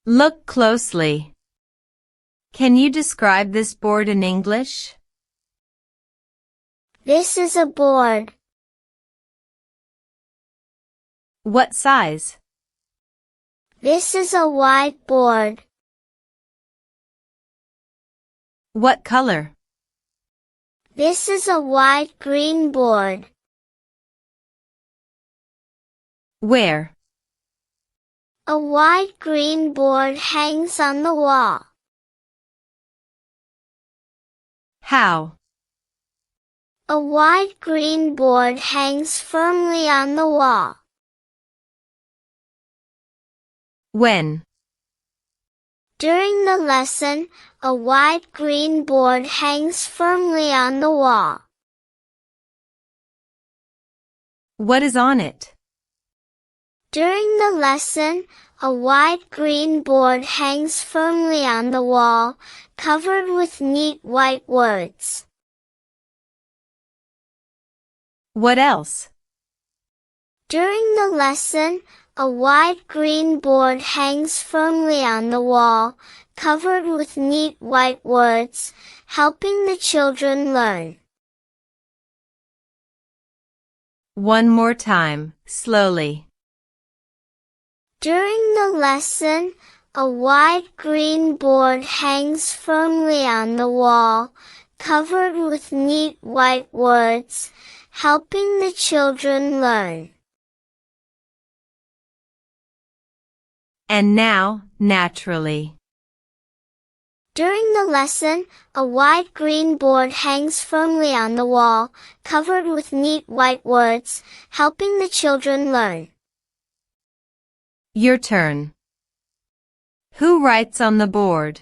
Look closely. Can you describe this board in English? This is a board. What size? This is a whiteboard. What color? This is a white-green board. Where? A white-green board hangs on the wall. How? A white-green board hangs firmly on the wall. When? During the lesson, a white-green board hangs firmly on the wall. What is on it? During the lesson, a white-green board hangs firmly on the wall, covered with neat white words. What else? During the lesson, a white-green board hangs firmly on the wall, covered with neat white words, helping the children learn. One more time, slowly. During the lesson, a white-green board hangs firmly on the wall, covered with neat white words, helping the children learn. And now, naturally. During the lesson, a white-green board hangs firmly on the wall, covered with neat white words, helping the children learn. Your turn. Who writes on the board?